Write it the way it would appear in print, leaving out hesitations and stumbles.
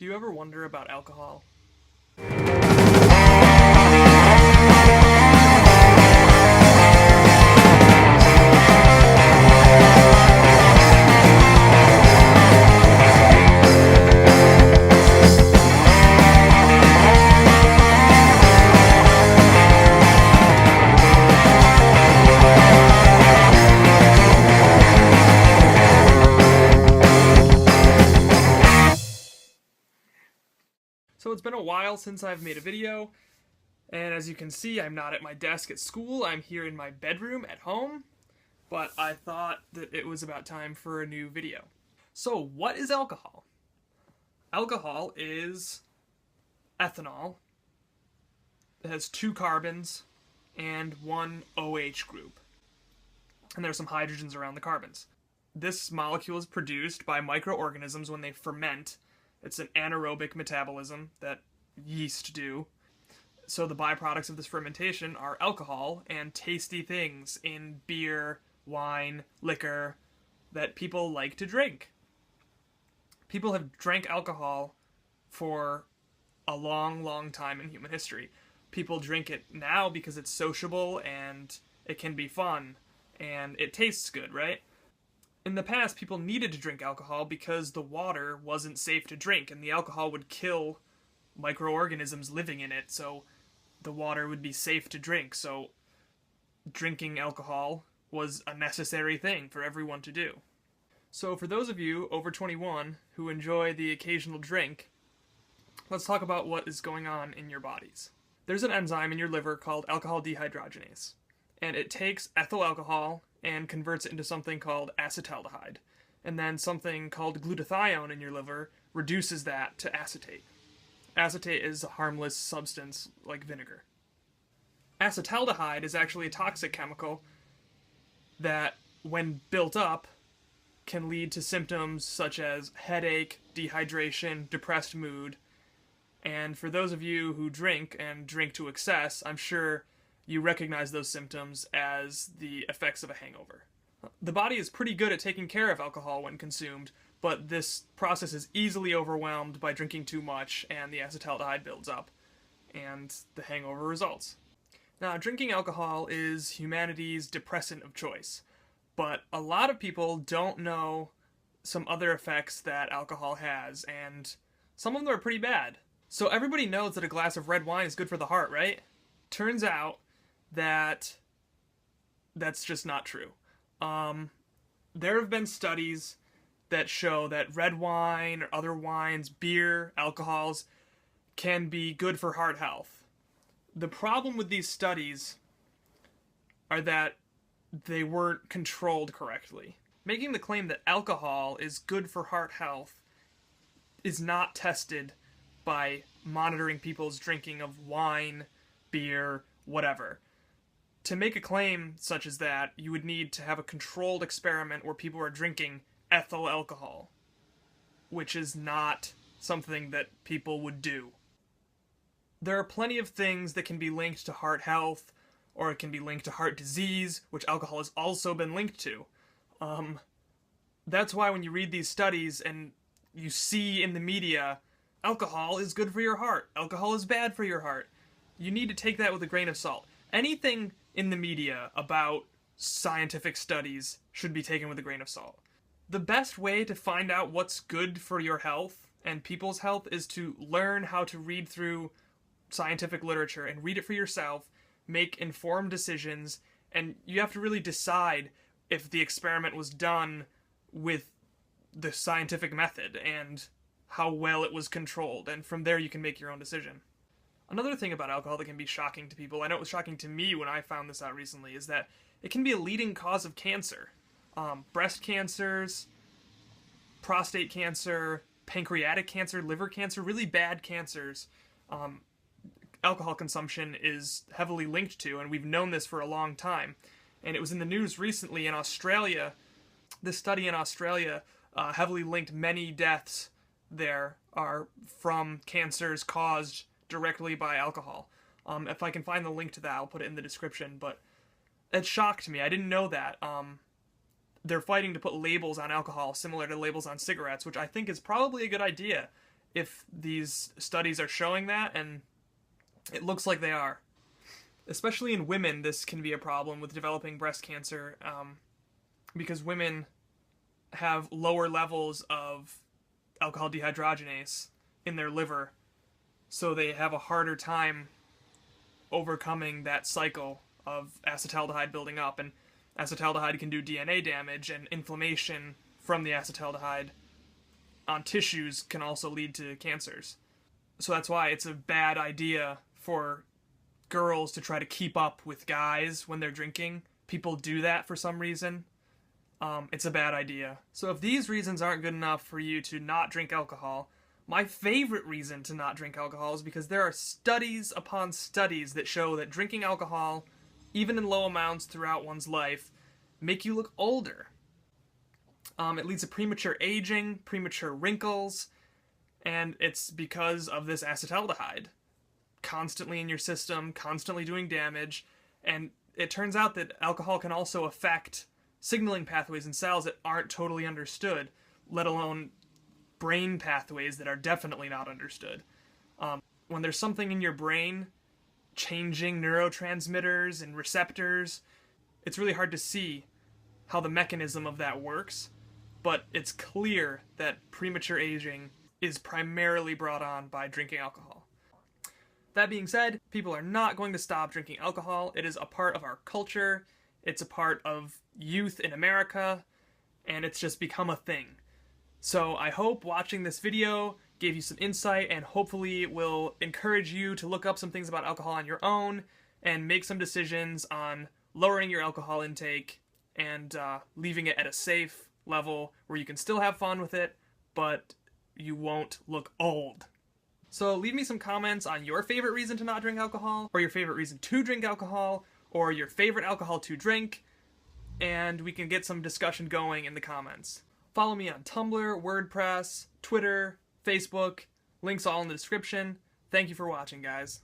Do you ever wonder about alcohol? So it's been a while since I've made a video, and as you can see, I'm not at my desk at school, I'm here in my bedroom at home, but I thought that it was about time for a new video. So what is alcohol? Alcohol is ethanol. It has 2 carbons and 1 OH group, and there's some hydrogens around the carbons. This molecule is produced by microorganisms when they ferment. It's an anaerobic metabolism that yeast do. So the byproducts of this fermentation are alcohol and tasty things in beer, wine, liquor that people like to drink. People have drank alcohol for a long, long time in human history. People drink it now because it's sociable and it can be fun and it tastes good, right? In the past, people needed to drink alcohol because the water wasn't safe to drink, and the alcohol would kill microorganisms living in it, so the water would be safe to drink. So drinking alcohol was a necessary thing for everyone to do. So for those of you over 21 who enjoy the occasional drink, let's talk about what is going on in your bodies. There's an enzyme in your liver called alcohol dehydrogenase, and it takes ethyl alcohol and converts it into something called acetaldehyde. And then something called glutathione in your liver reduces that to acetate. Acetate is a harmless substance like vinegar. Acetaldehyde is actually a toxic chemical that, when built up, can lead to symptoms such as headache, dehydration, depressed mood. And for those of you who drink and drink to excess, I'm sure you recognize those symptoms as the effects of a hangover. The body is pretty good at taking care of alcohol when consumed, but this process is easily overwhelmed by drinking too much, and the acetaldehyde builds up, and the hangover results. Now, drinking alcohol is humanity's depressant of choice, but a lot of people don't know some other effects that alcohol has, and some of them are pretty bad. So everybody knows that a glass of red wine is good for the heart, right? Turns out that that's just not true. There have been studies that show that red wine or other wines, beer, alcohols, can be good for heart health. The problem with these studies are that they weren't controlled correctly. Making the claim that alcohol is good for heart health is not tested by monitoring people's drinking of wine, beer, whatever. To make a claim such as that, you would need to have a controlled experiment where people are drinking ethyl alcohol, which is not something that people would do. There are plenty of things that can be linked to heart health, or it can be linked to heart disease, which alcohol has also been linked to. That's why when you read these studies and you see in the media, alcohol is good for your heart, alcohol is bad for your heart, you need to take that with a grain of salt. Anything in the media about scientific studies should be taken with a grain of salt. The best way to find out what's good for your health and people's health is to learn how to read through scientific literature and read it for yourself, make informed decisions, and you have to really decide if the experiment was done with the scientific method and how well it was controlled, and from there you can make your own decision. Another thing about alcohol that can be shocking to people, I know it was shocking to me when I found this out recently, is that it can be a leading cause of cancer. Breast cancers, prostate cancer, pancreatic cancer, liver cancer, really bad cancers. Alcohol consumption is heavily linked to, and we've known this for a long time. And it was in the news recently in Australia. This study in Australia heavily linked many deaths there are from cancers caused directly by alcohol. If I can find the link to that, I'll put it in the description, but it shocked me. I didn't know that. They're fighting to put labels on alcohol similar to labels on cigarettes, which I think is probably a good idea. if these studies are showing that, and it looks like they are. Especially in women, this can be a problem with developing breast cancer, because women have lower levels of alcohol dehydrogenase in their liver, so they have a harder time overcoming that cycle of acetaldehyde building up, and acetaldehyde can do DNA damage, and inflammation from the acetaldehyde on tissues can also lead to cancers. So that's why it's a bad idea for girls to try to keep up with guys when they're drinking. People do that for some reason. It's a bad idea. So if these reasons aren't good enough for you to not drink alcohol, my favorite reason to not drink alcohol is because there are studies upon studies that show that drinking alcohol, even in low amounts throughout one's life, make you look older. It leads to premature aging, premature wrinkles, and it's because of this acetaldehyde constantly in your system, constantly doing damage. And it turns out that alcohol can also affect signaling pathways in cells that aren't totally understood, let alone brain pathways that are definitely not understood. When there's something in your brain changing neurotransmitters and receptors, it's really hard to see how the mechanism of that works, but it's clear that premature aging is primarily brought on by drinking alcohol. That being said, people are not going to stop drinking alcohol. It is a part of our culture, it's a part of youth in America, and it's just become a thing. So I hope watching this video gave you some insight, and hopefully will encourage you to look up some things about alcohol on your own and make some decisions on lowering your alcohol intake and leaving it at a safe level where you can still have fun with it, but you won't look old. So leave me some comments on your favorite reason to not drink alcohol, or your favorite reason to drink alcohol, or your favorite alcohol to drink, and we can get some discussion going in the comments. Follow me on Tumblr, WordPress, Twitter, Facebook, links all in the description. Thank you for watching, guys.